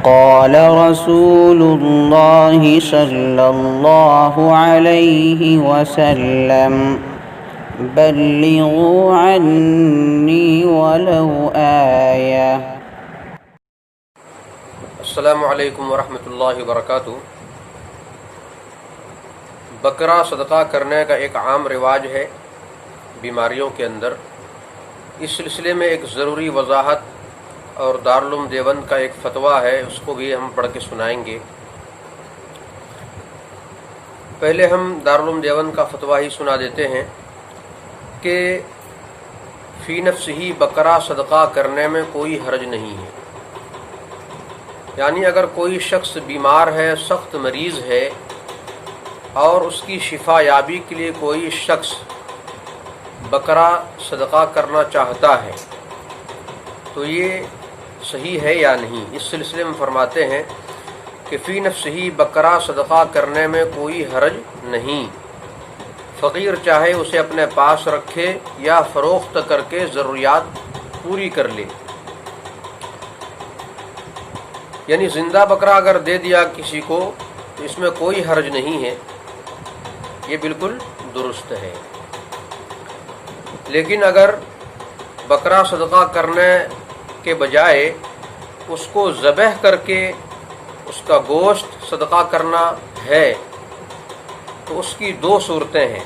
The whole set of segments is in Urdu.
قال رسول الله صلى الله عليه وسلم بلغوا عني ولو آية۔ السلام علیکم ورحمۃ اللہ وبرکاتہ۔ بکرا صدقہ کرنے کا ایک عام رواج ہے بیماریوں کے اندر۔ اس سلسلے میں ایک ضروری وضاحت اور دارالعلوم دیوبند کا ایک فتویٰ ہے، اس کو بھی ہم پڑھ کے سنائیں گے۔ پہلے ہم دارالعلوم دیوبند کا فتویٰ ہی سنا دیتے ہیں کہ فی نفسہ بکرا صدقہ کرنے میں کوئی حرج نہیں ہے۔ یعنی اگر کوئی شخص بیمار ہے، سخت مریض ہے، اور اس کی شفا یابی کے لیے کوئی شخص بکرا صدقہ کرنا چاہتا ہے تو یہ صحیح ہے یا نہیں۔ اس سلسلے میں فرماتے ہیں کہ فی نفسہ بکرا صدقہ کرنے میں کوئی حرج نہیں۔ فقیر چاہے اسے اپنے پاس رکھے یا فروخت کر کے ضروریات پوری کر لے۔ یعنی زندہ بکرا اگر دے دیا کسی کو تو اس میں کوئی حرج نہیں ہے، یہ بالکل درست ہے۔ لیکن اگر بکرا صدقہ کرنے کے بجائے اس کو ذبح کر کے اس کا گوشت صدقہ کرنا ہے تو اس کی دو صورتیں ہیں۔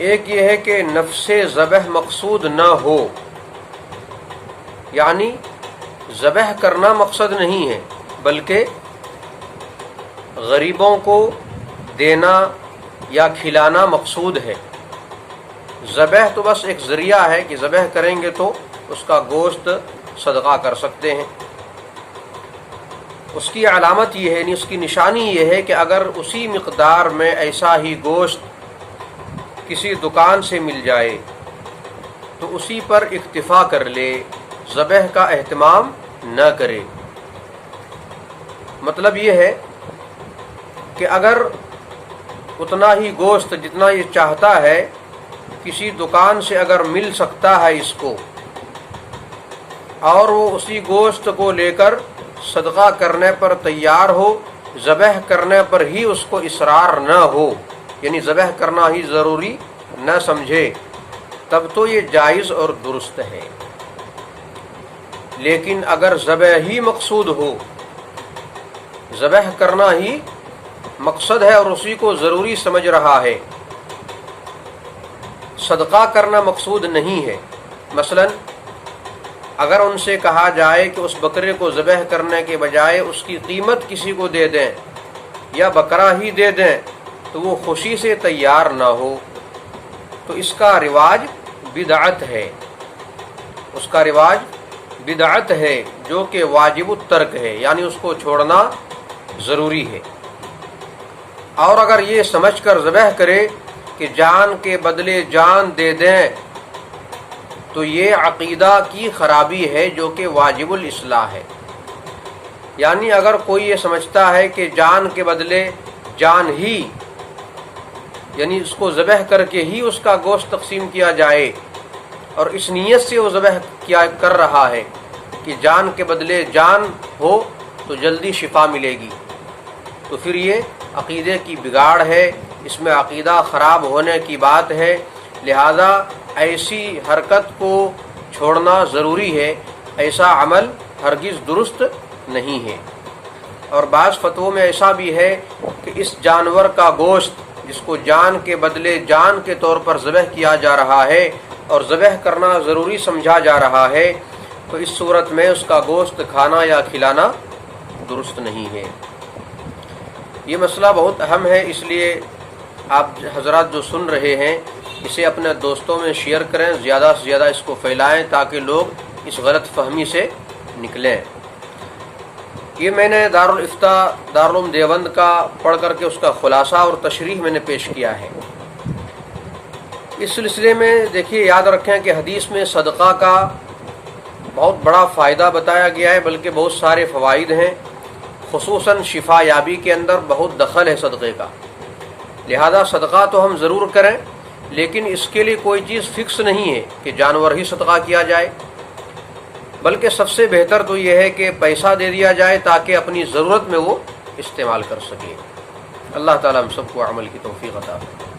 ایک یہ ہے کہ نفس ذبح مقصود نہ ہو، یعنی ذبح کرنا مقصد نہیں ہے بلکہ غریبوں کو دینا یا کھلانا مقصود ہے۔ ذبح تو بس ایک ذریعہ ہے کہ ذبح کریں گے تو اس کا گوشت صدقہ کر سکتے ہیں۔ اس کی علامت یہ ہے، اس کی نشانی یہ ہے کہ اگر اسی مقدار میں ایسا ہی گوشت کسی دکان سے مل جائے تو اسی پر اکتفا کر لے، ذبح کا اہتمام نہ کرے۔ مطلب یہ ہے کہ اگر اتنا ہی گوشت جتنا یہ چاہتا ہے کسی دکان سے اگر مل سکتا ہے اس کو، اور وہ اسی گوشت کو لے کر صدقہ کرنے پر تیار ہو، ذبح کرنے پر ہی اس کو اصرار نہ ہو، یعنی ذبح کرنا ہی ضروری نہ سمجھے، تب تو یہ جائز اور درست ہے۔ لیکن اگر ذبح ہی مقصود ہو، ذبح کرنا ہی مقصد ہے اور اسی کو ضروری سمجھ رہا ہے، صدقہ کرنا مقصود نہیں ہے، مثلا اگر ان سے کہا جائے کہ اس بکرے کو ذبح کرنے کے بجائے اس کی قیمت کسی کو دے دیں یا بکرا ہی دے دیں تو وہ خوشی سے تیار نہ ہو، تو اس کا رواج بدعت ہے، اس کا رواج بدعت ہے جو کہ واجب الترک ہے، یعنی اس کو چھوڑنا ضروری ہے۔ اور اگر یہ سمجھ کر ذبح کرے کہ جان کے بدلے جان دے دیں تو یہ عقیدہ کی خرابی ہے جو کہ واجب الاصلاح ہے۔ یعنی اگر کوئی یہ سمجھتا ہے کہ جان کے بدلے جان ہی، یعنی اس کو ذبح کر کے ہی اس کا گوشت تقسیم کیا جائے، اور اس نیت سے وہ ذبح کر رہا ہے کہ جان کے بدلے جان ہو تو جلدی شفا ملے گی، تو پھر یہ عقیدے کی بگاڑ ہے، اس میں عقیدہ خراب ہونے کی بات ہے۔ لہذا ایسی حرکت کو چھوڑنا ضروری ہے، ایسا عمل ہرگز درست نہیں ہے۔ اور بعض فتووں میں ایسا بھی ہے کہ اس جانور کا گوشت جس کو جان کے بدلے جان کے طور پر ذبح کیا جا رہا ہے اور ذبح کرنا ضروری سمجھا جا رہا ہے، تو اس صورت میں اس کا گوشت کھانا یا کھلانا درست نہیں ہے۔ یہ مسئلہ بہت اہم ہے، اس لیے آپ حضرات جو سن رہے ہیں اسے اپنے دوستوں میں شیئر کریں، زیادہ سے زیادہ اس کو پھیلائیں تاکہ لوگ اس غلط فہمی سے نکلیں۔ یہ میں نے دارالفتاء دارالعلوم دیوبند کا پڑھ کر کے اس کا خلاصہ اور تشریح میں نے پیش کیا ہے۔ اس سلسلے میں دیکھیے، یاد رکھیں کہ حدیث میں صدقہ کا بہت بڑا فائدہ بتایا گیا ہے، بلکہ بہت سارے فوائد ہیں، خصوصاً شفا یابی کے اندر بہت دخل ہے صدقے کا۔ لہذا صدقہ تو ہم ضرور کریں، لیکن اس کے لیے کوئی چیز فکس نہیں ہے کہ جانور ہی صدقہ کیا جائے، بلکہ سب سے بہتر تو یہ ہے کہ پیسہ دے دیا جائے تاکہ اپنی ضرورت میں وہ استعمال کر سکے۔ اللہ تعالیٰ ہم سب کو عمل کی توفیق عطا فرمائے۔